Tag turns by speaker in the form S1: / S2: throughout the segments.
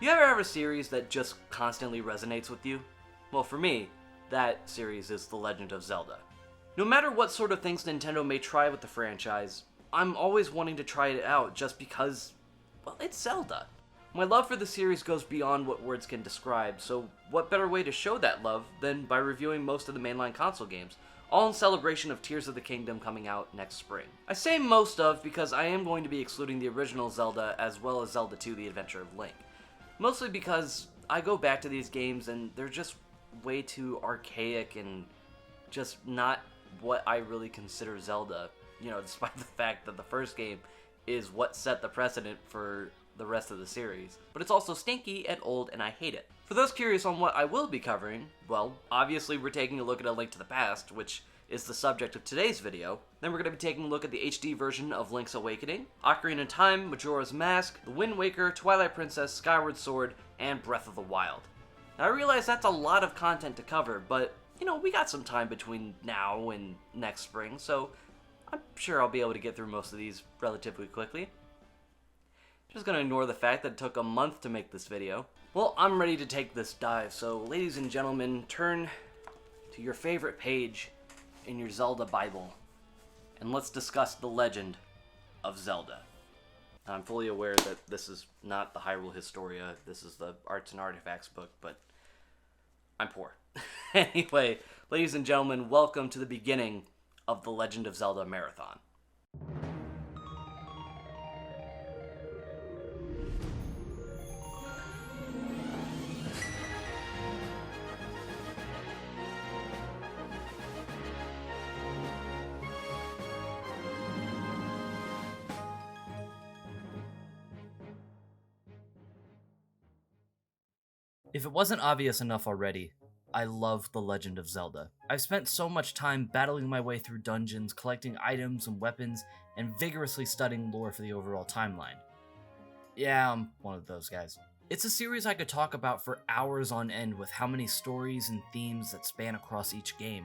S1: You ever have a series that just constantly resonates with you? Well, for me, that series is The Legend of Zelda. No matter what sort of things Nintendo may try with the franchise, I'm always wanting to try it out just because, well, it's Zelda. My love for the series goes beyond what words can describe, so what better way to show that love than by reviewing most of the mainline console games, all in celebration of Tears of the Kingdom coming out next spring. I say most of because I am going to be excluding the original Zelda as well as Zelda 2: The Adventure of Link. Mostly because I go back to these games and they're just way too archaic and just not what I really consider Zelda, despite the fact that the first game is what set the precedent for the rest of the series. But it's also stinky and old and I hate it. For those curious on what I will be covering, well, obviously we're taking a look at A Link to the Past, which is the subject of today's video. Then we're going to be taking a look at the HD version of Link's Awakening, Ocarina of Time, Majora's Mask, The Wind Waker, Twilight Princess, Skyward Sword, and Breath of the Wild. Now I realize that's a lot of content to cover, but we got some time between now and next spring, so I'm sure I'll be able to get through most of these relatively quickly. Just gonna ignore the fact that it took a month to make this video. Well, I'm ready to take this dive, so ladies and gentlemen, turn to your favorite page in your Zelda Bible, and let's discuss the legend of Zelda. I'm fully aware that this is not the Hyrule Historia, this is the Arts and Artifacts book, but I'm poor. Anyway, ladies and gentlemen, welcome to the beginning of the Legend of Zelda Marathon.
S2: If it wasn't obvious enough already, I love The Legend of Zelda. I've spent so much time battling my way through dungeons, collecting items and weapons, and vigorously studying lore for the overall timeline. Yeah, I'm one of those guys. It's a series I could talk about for hours on end with how many stories and themes that span across each game.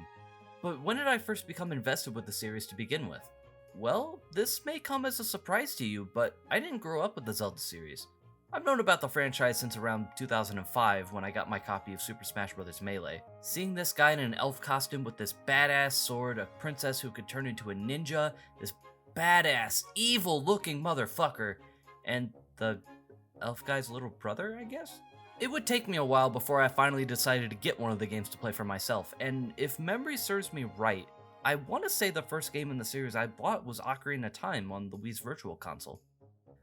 S2: But when did I first become invested with the series to begin with? Well, this may come as a surprise to you, but I didn't grow up with the Zelda series. I've known about the franchise since around 2005 when I got my copy of Super Smash Bros. Melee. Seeing this guy in an elf costume with this badass sword, a princess who could turn into a ninja, this badass, evil-looking motherfucker, and the elf guy's little brother, I guess? It would take me a while before I finally decided to get one of the games to play for myself, and if memory serves me right, I want to say the first game in the series I bought was Ocarina of Time on the Wii's Virtual Console.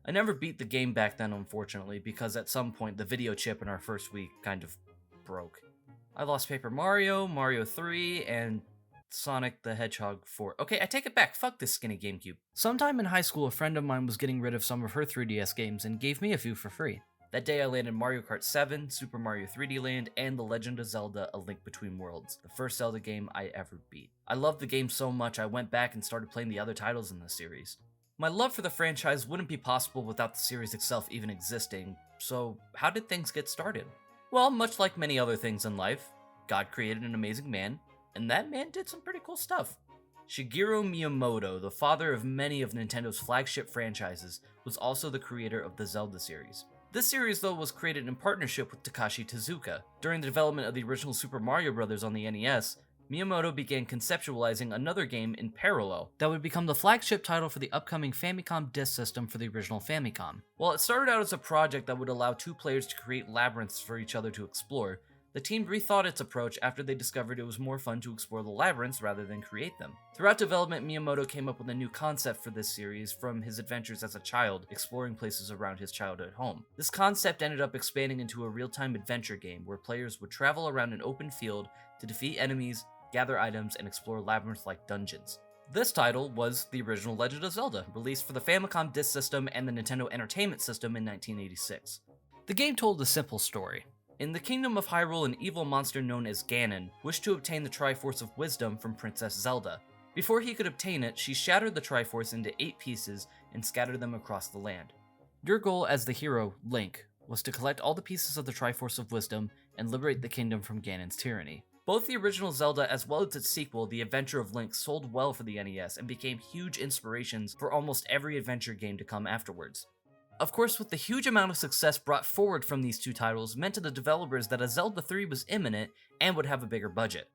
S2: I never beat the game back then, unfortunately, because at some point the video chip in our first week kind of broke. I lost Paper Mario, Mario 3, and Sonic the Hedgehog 4. Okay, I take it back, fuck this skinny GameCube. Sometime in high school, a friend of mine was getting rid of some of her 3DS games and gave me a few for free. That day I landed Mario Kart 7, Super Mario 3D Land, and The Legend of Zelda: A Link Between Worlds, the first Zelda game I ever beat. I loved the game so much I went back and started playing the other titles in the series. My love for the franchise wouldn't be possible without the series itself even existing, so how did things get started? Well, much like many other things in life, God created an amazing man, and that man did some pretty cool stuff. Shigeru Miyamoto, the father of many of Nintendo's flagship franchises, was also the creator of the Zelda series. This series, though, was created in partnership with Takashi Tezuka. During the development of the original Super Mario Bros. On the NES, Miyamoto began conceptualizing another game in parallel that would become the flagship title for the upcoming Famicom disk system for the original Famicom. While it started out as a project that would allow two players to create labyrinths for each other to explore, the team rethought its approach after they discovered it was more fun to explore the labyrinths rather than create them. Throughout development, Miyamoto came up with a new concept for this series from his adventures as a child, exploring places around his childhood home. This concept ended up expanding into a real-time adventure game where players would travel around an open field to defeat enemies, gather items, and explore labyrinth-like dungeons. This title was the original Legend of Zelda, released for the Famicom disk system and the Nintendo Entertainment System in 1986. The game told a simple story. In the Kingdom of Hyrule, an evil monster known as Ganon wished to obtain the Triforce of Wisdom from Princess Zelda. Before he could obtain it, she shattered the Triforce into 8 pieces and scattered them across the land. Your goal as the hero, Link, was to collect all the pieces of the Triforce of Wisdom and liberate the kingdom from Ganon's tyranny. Both the original Zelda as well as its sequel, The Adventure of Link, sold well for the NES and became huge inspirations for almost every adventure game to come afterwards. Of course, with the huge amount of success brought forward from these two titles meant to the developers that a Zelda 3 was imminent and would have a bigger budget.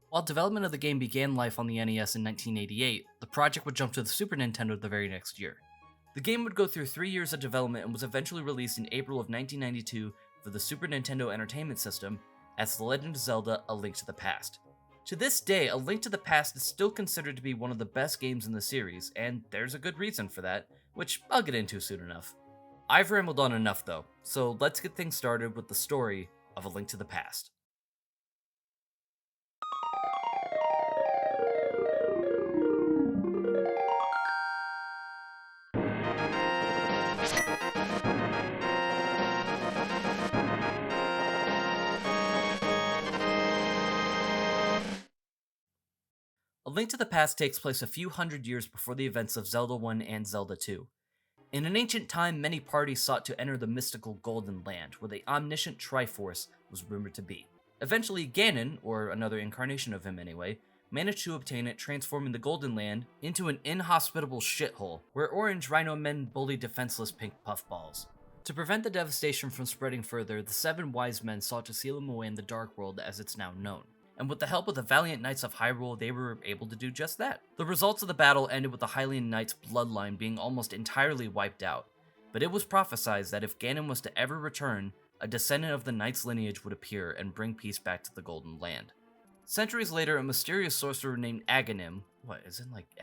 S2: While development of the game began life on the NES in 1988, the project would jump to the Super Nintendo the very next year. The game would go through 3 years of development and was eventually released in April of 1992 for the Super Nintendo Entertainment System as The Legend of Zelda: A Link to the Past. To this day, A Link to the Past is still considered to be one of the best games in the series, and there's a good reason for that, which I'll get into soon enough. I've rambled on enough though, so let's get things started with the story of A Link to the Past. A Link to the Past takes place a few hundred years before the events of Zelda 1 and Zelda 2. In an ancient time, many parties sought to enter the mystical Golden Land, where the omniscient Triforce was rumored to be. Eventually, Ganon, or another incarnation of him anyway, managed to obtain it, transforming the Golden Land into an inhospitable shithole, where orange rhino men bully defenseless pink puffballs. To prevent the devastation from spreading further, the 7 wise men sought to seal him away in the Dark World as it's now known. And with the help of the valiant knights of Hyrule, they were able to do just that. The results of the battle ended with the Hylian Knights' bloodline being almost entirely wiped out, but it was prophesied that if Ganon was to ever return, a descendant of the Knights' lineage would appear and bring peace back to the Golden Land. Centuries later, a mysterious sorcerer named Aghanim,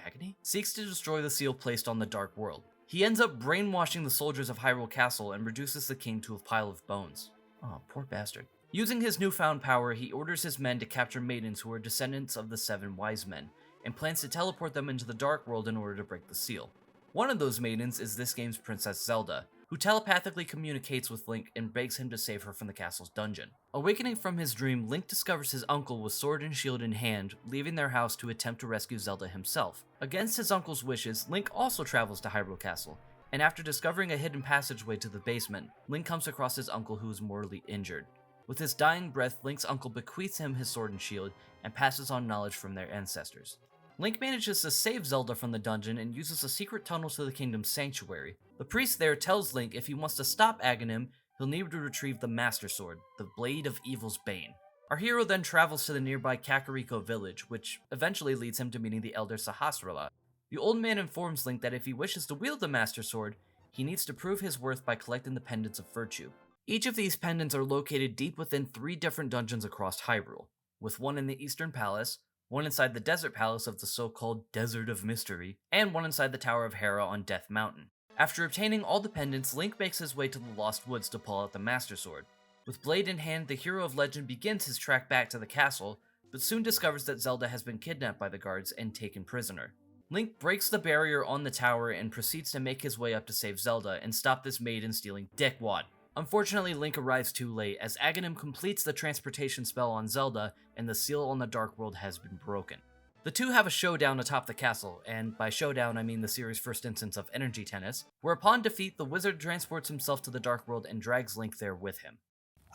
S2: agony? Seeks to destroy the seal placed on the Dark World. He ends up brainwashing the soldiers of Hyrule Castle and reduces the king to a pile of bones. Oh, poor bastard. Using his newfound power, he orders his men to capture maidens who are descendants of the 7 wise men, and plans to teleport them into the Dark World in order to break the seal. One of those maidens is this game's Princess Zelda, who telepathically communicates with Link and begs him to save her from the castle's dungeon. Awakening from his dream, Link discovers his uncle with sword and shield in hand, leaving their house to attempt to rescue Zelda himself. Against his uncle's wishes, Link also travels to Hyrule Castle, and after discovering a hidden passageway to the basement, Link comes across his uncle who is mortally injured. With his dying breath, Link's uncle bequeaths him his sword and shield and passes on knowledge from their ancestors. Link manages to save Zelda from the dungeon and uses a secret tunnel to the kingdom's sanctuary. The priest there tells Link if he wants to stop Aghanim, he'll need to retrieve the Master Sword, the Blade of Evil's Bane. Our hero then travels to the nearby Kakariko village, which eventually leads him to meeting the Elder Sahasrahla. The old man informs Link that if he wishes to wield the Master Sword, he needs to prove his worth by collecting the Pendants of Virtue. Each of these pendants are located deep within 3 different dungeons across Hyrule, with one in the Eastern Palace, one inside the Desert Palace of the so-called Desert of Mystery, and one inside the Tower of Hera on Death Mountain. After obtaining all the pendants, Link makes his way to the Lost Woods to pull out the Master Sword. With blade in hand, the hero of legend begins his trek back to the castle, but soon discovers that Zelda has been kidnapped by the guards and taken prisoner. Link breaks the barrier on the tower and proceeds to make his way up to save Zelda and stop this maiden stealing dickwad. Unfortunately, Link arrives too late, as Aghanim completes the transportation spell on Zelda, and the seal on the Dark World has been broken. The two have a showdown atop the castle, and by showdown I mean the series' first instance of energy tennis, where upon defeat, the wizard transports himself to the Dark World and drags Link there with him.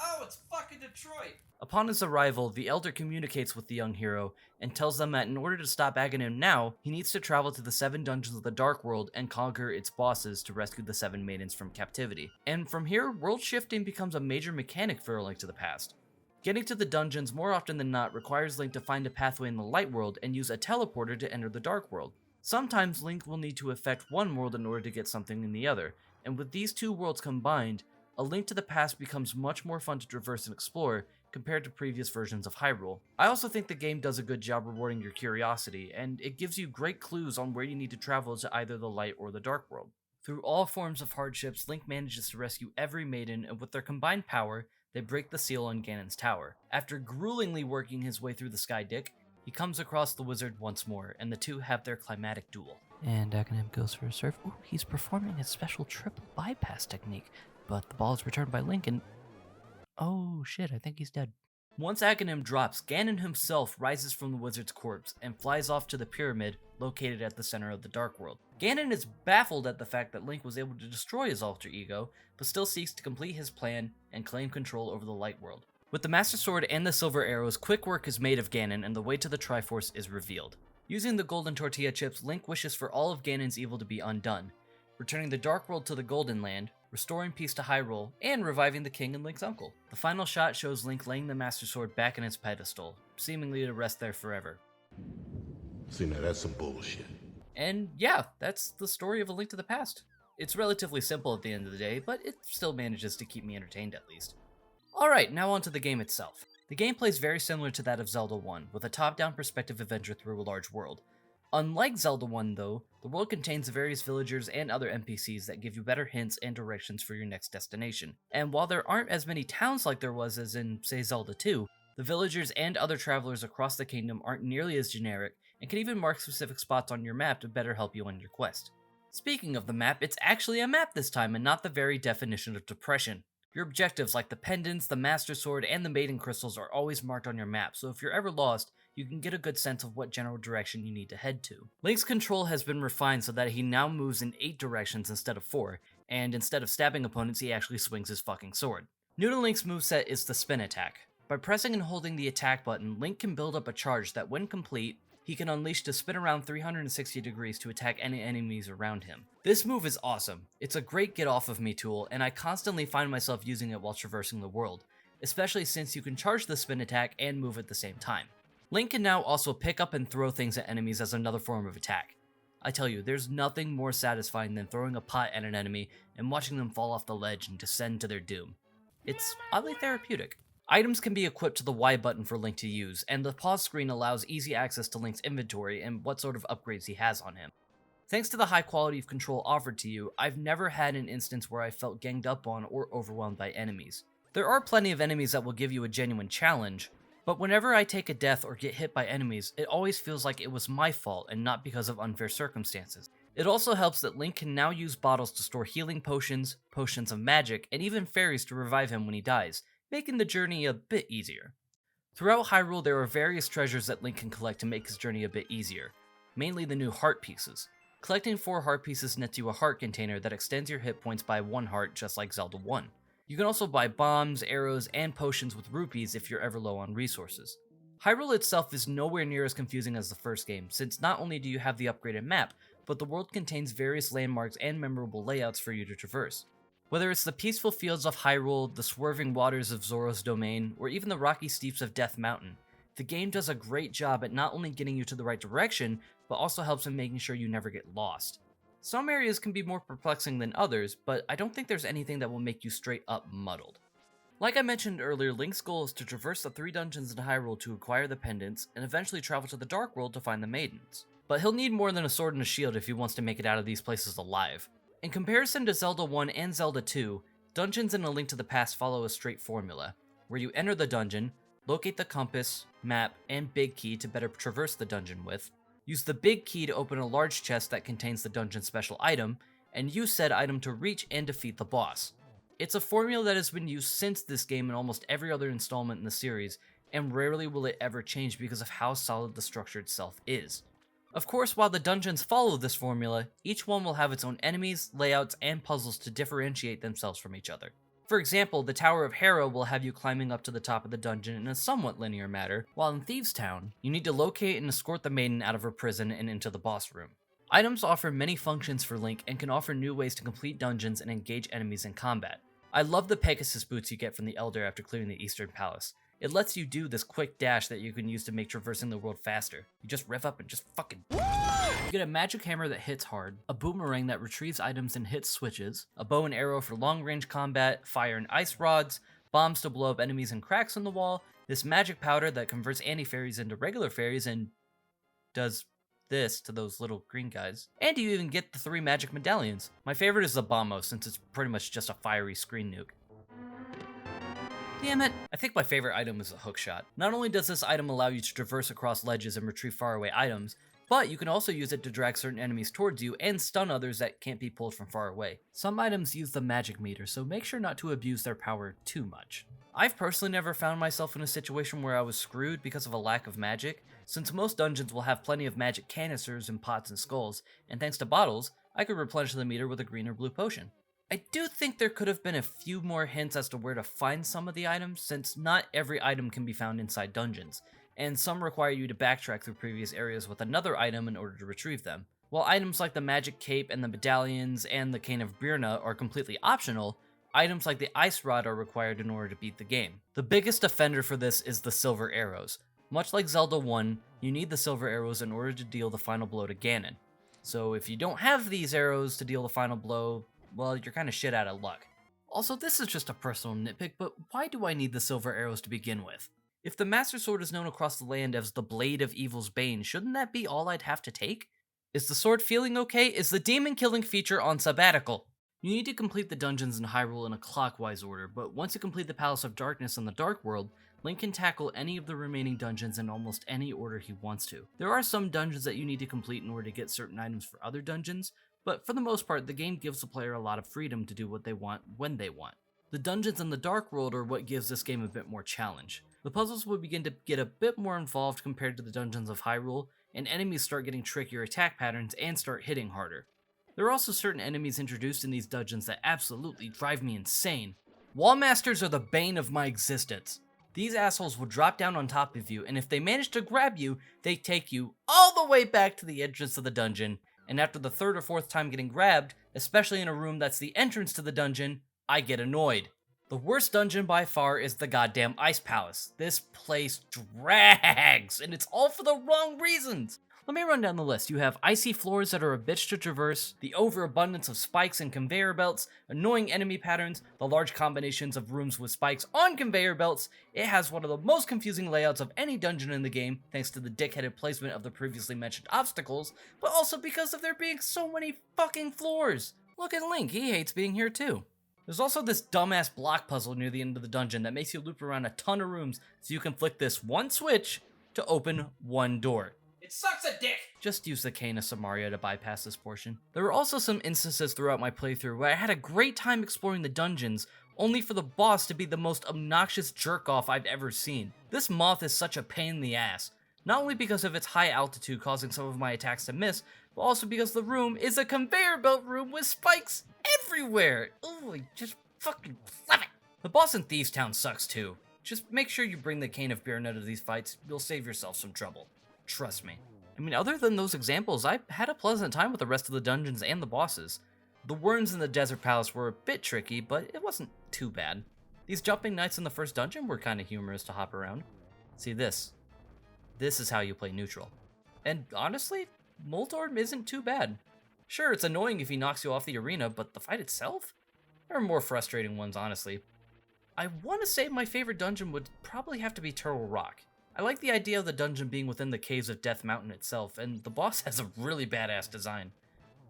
S1: Oh, it's fucking Detroit!
S2: Upon his arrival, the Elder communicates with the young hero and tells them that in order to stop Aghanim now, he needs to travel to the 7 dungeons of the Dark World and conquer its bosses to rescue the 7 maidens from captivity. And from here, world shifting becomes a major mechanic for A Link to the Past. Getting to the dungeons more often than not requires Link to find a pathway in the Light World and use a teleporter to enter the Dark World. Sometimes Link will need to affect one world in order to get something in the other, and with these 2 worlds combined, A Link to the Past becomes much more fun to traverse and explore compared to previous versions of Hyrule. I also think the game does a good job rewarding your curiosity, and it gives you great clues on where you need to travel to either the Light or the Dark World. Through all forms of hardships, Link manages to rescue every maiden, and with their combined power, they break the seal on Ganon's tower. After gruelingly working his way through the Sky Dick, he comes across the wizard once more, and the two have their climatic duel. And Aghanim goes for a serve. Ooh, he's performing his special triple bypass technique, but the ball is returned by Link and... oh shit, I think he's dead. Once Aghanim drops, Ganon himself rises from the wizard's corpse and flies off to the pyramid located at the center of the Dark World. Ganon is baffled at the fact that Link was able to destroy his alter ego, but still seeks to complete his plan and claim control over the Light World. With the Master Sword and the Silver Arrows, quick work is made of Ganon and the way to the Triforce is revealed. Using the golden tortilla chips, Link wishes for all of Ganon's evil to be undone. returning the Dark World to the Golden Land, restoring peace to Hyrule, and reviving the king and Link's uncle. The final shot shows Link laying the Master Sword back in its pedestal, seemingly to rest there forever.
S3: See, now that's some bullshit.
S2: And yeah, that's the story of A Link to the Past. It's relatively simple at the end of the day, but it still manages to keep me entertained at least. Alright, now on to the game itself. The gameplay is very similar to that of Zelda 1, with a top-down perspective adventure through a large world. Unlike Zelda 1 though, the world contains various villagers and other NPCs that give you better hints and directions for your next destination. And while there aren't as many towns like there was as in, say, Zelda 2, the villagers and other travelers across the kingdom aren't nearly as generic, and can even mark specific spots on your map to better help you on your quest. Speaking of the map, it's actually a map this time and not the very definition of depression. Your objectives like the pendants, the Master Sword, and the Maiden Crystals are always marked on your map, so if you're ever lost, you can get a good sense of what general direction you need to head to. Link's control has been refined so that he now moves in 8 directions instead of 4, and instead of stabbing opponents, he actually swings his fucking sword. New to Link's moveset is the spin attack. By pressing and holding the attack button, Link can build up a charge that when complete, he can unleash to spin around 360 degrees to attack any enemies around him. This move is awesome. It's a great get off of me tool, and I constantly find myself using it while traversing the world, especially since you can charge the spin attack and move at the same time. Link can now also pick up and throw things at enemies as another form of attack. I tell you, there's nothing more satisfying than throwing a pot at an enemy and watching them fall off the ledge and descend to their doom. It's oddly therapeutic. Items can be equipped to the Y button for Link to use, and the pause screen allows easy access to Link's inventory and what sort of upgrades he has on him. Thanks to the high quality of control offered to you, I've never had an instance where I felt ganged up on or overwhelmed by enemies. There are plenty of enemies that will give you a genuine challenge, but whenever I take a death or get hit by enemies, it always feels like it was my fault and not because of unfair circumstances. It also helps that Link can now use bottles to store healing potions, potions of magic, and even fairies to revive him when he dies, making the journey a bit easier. Throughout Hyrule, there are various treasures that Link can collect to make his journey a bit easier, mainly the new heart pieces. Collecting 4 heart pieces nets you a heart container that extends your hit points by 1 heart, just like Zelda 1. You can also buy bombs, arrows, and potions with rupees if you're ever low on resources. Hyrule itself is nowhere near as confusing as the first game, since not only do you have the upgraded map, but the world contains various landmarks and memorable layouts for you to traverse. Whether it's the peaceful fields of Hyrule, the swerving waters of Zora's Domain, or even the rocky steeps of Death Mountain, the game does a great job at not only getting you to the right direction, but also helps in making sure you never get lost. Some areas can be more perplexing than others, but I don't think there's anything that will make you straight up muddled. Like I mentioned earlier, Link's goal is to traverse the 3 dungeons in Hyrule to acquire the pendants, and eventually travel to the Dark World to find the maidens. But he'll need more than a sword and a shield if he wants to make it out of these places alive. In comparison to Zelda 1 and Zelda 2, dungeons in A Link to the Past follow a straight formula, where you enter the dungeon, locate the compass, map, and big key to better traverse the dungeon with, use the big key to open a large chest that contains the dungeon's special item, and use said item to reach and defeat the boss. It's a formula that has been used since this game in almost every other installment in the series, and rarely will it ever change because of how solid the structure itself is. Of course, while the dungeons follow this formula, each one will have its own enemies, layouts, and puzzles to differentiate themselves from each other. For example, the Tower of Hera will have you climbing up to the top of the dungeon in a somewhat linear manner, while in Thieves' Town, you need to locate and escort the maiden out of her prison and into the boss room. Items offer many functions for Link and can offer new ways to complete dungeons and engage enemies in combat. I love the Pegasus boots you get from the Elder after clearing the Eastern Palace. It lets you do this quick dash that you can use to make traversing the world faster. You just rev up and just fucking... You get a magic hammer that hits hard, a boomerang that retrieves items and hits switches, a bow and arrow for long-range combat, fire and ice rods, bombs to blow up enemies and cracks in the wall, this magic powder that converts anti-fairies into regular fairies and does this to those little green guys. And you even get the 3 magic medallions. My favorite is the Bombo, since it's pretty much just a fiery screen nuke. Damn it! I think my favorite item is the hookshot. Not only does this item allow you to traverse across ledges and retrieve faraway items, but you can also use it to drag certain enemies towards you and stun others that can't be pulled from far away. Some items use the magic meter, so make sure not to abuse their power too much. I've personally never found myself in a situation where I was screwed because of a lack of magic, since most dungeons will have plenty of magic canisters and pots and skulls, and thanks to bottles, I could replenish the meter with a green or blue potion. I do think there could have been a few more hints as to where to find some of the items, since not every item can be found inside dungeons, and some require you to backtrack through previous areas with another item in order to retrieve them. While items like the magic cape and the medallions and the cane of Birna are completely optional, items like the ice rod are required in order to beat the game. The biggest offender for this is the silver arrows. Much like Zelda 1, you need the silver arrows in order to deal the final blow to Ganon. So if you don't have these arrows to deal the final blow, well, you're kinda shit out of luck. Also, this is just a personal nitpick, but why do I need the silver arrows to begin with? If the Master Sword is known across the land as the Blade of Evil's Bane, shouldn't that be all I'd have to take? Is the sword feeling okay? Is the demon killing feature on sabbatical? You need to complete the dungeons in Hyrule in a clockwise order, but once you complete the Palace of Darkness in the Dark World, Link can tackle any of the remaining dungeons in almost any order he wants to. There are some dungeons that you need to complete in order to get certain items for other dungeons, but for the most part, the game gives the player a lot of freedom to do what they want when they want. The dungeons in the Dark World are what gives this game a bit more challenge. The puzzles will begin to get a bit more involved compared to the dungeons of Hyrule, and enemies start getting trickier attack patterns and start hitting harder. There are also certain enemies introduced in these dungeons that absolutely drive me insane. Wallmasters are the bane of my existence. These assholes will drop down on top of you, and if they manage to grab you, they take you all the way back to the entrance of the dungeon, and after the third or fourth time getting grabbed, especially in a room that's the entrance to the dungeon, I get annoyed. The worst dungeon by far is the goddamn Ice Palace. This place drags, and it's all for the wrong reasons. Let me run down the list. You have icy floors that are a bitch to traverse, the overabundance of spikes and conveyor belts, annoying enemy patterns, the large combinations of rooms with spikes on conveyor belts. It has one of the most confusing layouts of any dungeon in the game, thanks to the dickheaded placement of the previously mentioned obstacles, but also because of there being so many fucking floors. Look at Link, he hates being here too. There's also this dumbass block puzzle near the end of the dungeon that makes you loop around a ton of rooms so you can flick this one switch to open one door.
S1: It sucks a dick!
S2: Just use the cane of Samaria to bypass this portion. There were also some instances throughout my playthrough where I had a great time exploring the dungeons, only for the boss to be the most obnoxious jerk-off I've ever seen. This moth is such a pain in the ass, not only because of its high altitude causing some of my attacks to miss, but also because the room is a conveyor belt room with spikes everywhere! Ooh, I just fucking love it! The boss in Thieves Town sucks too. Just make sure you bring the cane of Birna to these fights, you'll save yourself some trouble. Trust me. I mean, other than those examples, I had a pleasant time with the rest of the dungeons and the bosses. The worms in the Desert Palace were a bit tricky, but it wasn't too bad. These jumping knights in the first dungeon were kinda humorous to hop around. See this. This is how you play neutral. And honestly, Moldorm isn't too bad. Sure, it's annoying if he knocks you off the arena, but the fight itself? There are more frustrating ones, honestly. I want to say my favorite dungeon would probably have to be Turtle Rock. I like the idea of the dungeon being within the caves of Death Mountain itself, and the boss has a really badass design.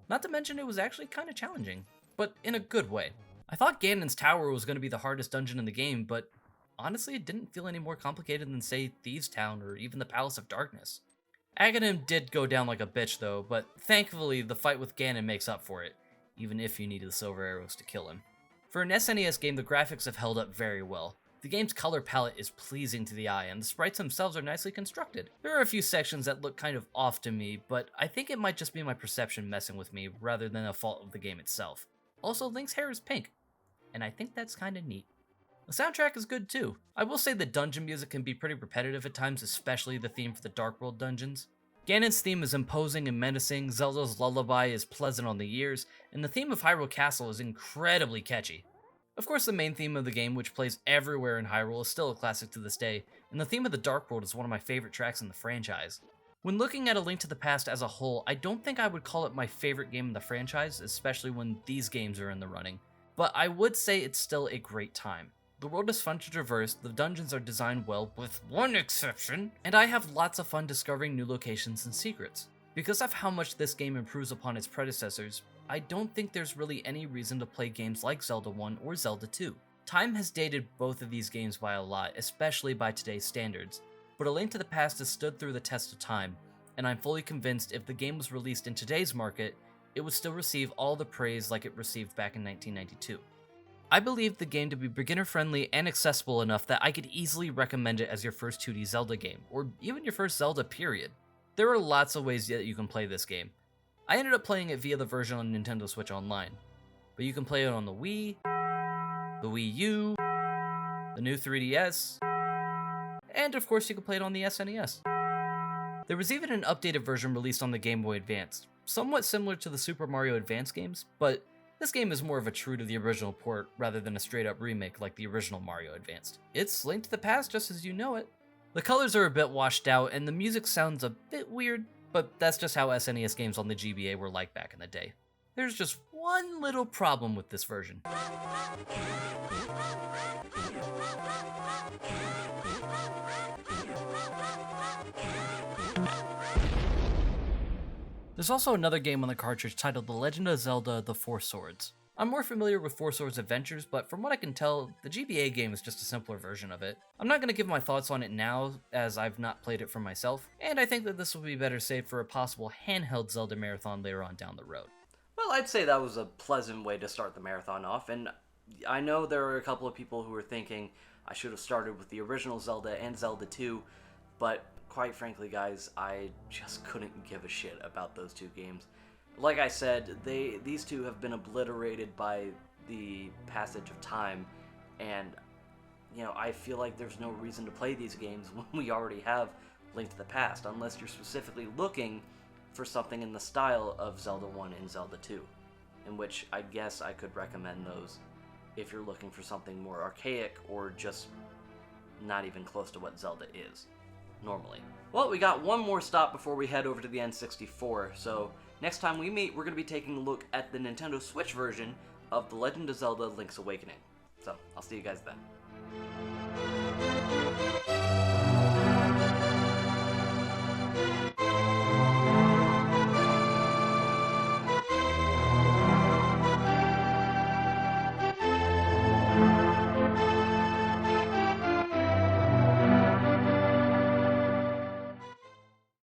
S2: Not to mention it was actually kinda challenging, but in a good way. I thought Ganon's Tower was going to be the hardest dungeon in the game, but honestly it didn't feel any more complicated than, say, Thieves Town or even the Palace of Darkness. Aghanim did go down like a bitch though, but thankfully the fight with Ganon makes up for it, even if you needed the silver arrows to kill him. For an SNES game, the graphics have held up very well. The game's color palette is pleasing to the eye, and the sprites themselves are nicely constructed. There are a few sections that look kind of off to me, but I think it might just be my perception messing with me, rather than a fault of the game itself. Also, Link's hair is pink, and I think that's kinda neat. The soundtrack is good too. I will say the dungeon music can be pretty repetitive at times, especially the theme for the Dark World dungeons. Ganon's theme is imposing and menacing, Zelda's lullaby is pleasant on the ears, and the theme of Hyrule Castle is incredibly catchy. Of course, the main theme of the game, which plays everywhere in Hyrule, is still a classic to this day, and the theme of the Dark World is one of my favorite tracks in the franchise. When looking at A Link to the Past as a whole, I don't think I would call it my favorite game in the franchise, especially when these games are in the running, but I would say it's still a great time. The world is fun to traverse, the dungeons are designed well, with one exception, and I have lots of fun discovering new locations and secrets. Because of how much this game improves upon its predecessors, I don't think there's really any reason to play games like Zelda 1 or Zelda 2. Time has dated both of these games by a lot, especially by today's standards, but A Link to the Past has stood through the test of time, and I'm fully convinced if the game was released in today's market, it would still receive all the praise like it received back in 1992. I believe the game to be beginner-friendly and accessible enough that I could easily recommend it as your first 2D Zelda game, or even your first Zelda period. There are lots of ways that you can play this game. I ended up playing it via the version on Nintendo Switch Online, but you can play it on the Wii, the Wii U, the new 3DS, and of course you can play it on the SNES. There was even an updated version released on the Game Boy Advance, somewhat similar to the Super Mario Advance games, but this game is more of a true to the original port rather than a straight up remake like the original Mario Advanced. It's Link to the Past just as you know it. The colors are a bit washed out and the music sounds a bit weird, but that's just how SNES games on the GBA were like back in the day. There's just one little problem with this version. There's also another game on the cartridge titled The Legend of Zelda: The Four Swords. I'm more familiar with Four Swords Adventures, but from what I can tell, the GBA game is just a simpler version of it. I'm not going to give my thoughts on it now, as I've not played it for myself, and I think that this will be better saved for a possible handheld Zelda marathon later on down the road.
S1: Well, I'd say that was a pleasant way to start the marathon off, and I know there are a couple of people who are thinking I should have started with the original Zelda and Zelda 2, but quite frankly, guys, I just couldn't give a shit about those two games. Like I said, these two have been obliterated by the passage of time, and, you know, I feel like there's no reason to play these games when we already have Link to the Past, unless you're specifically looking for something in the style of Zelda 1 and Zelda 2, in which I guess I could recommend those if you're looking for something more archaic or just not even close to what Zelda is normally. Well, we got one more stop before we head over to the N64, so next time we meet, we're going to be taking a look at the Nintendo Switch version of The Legend of Zelda: Link's Awakening. So, I'll see you guys then.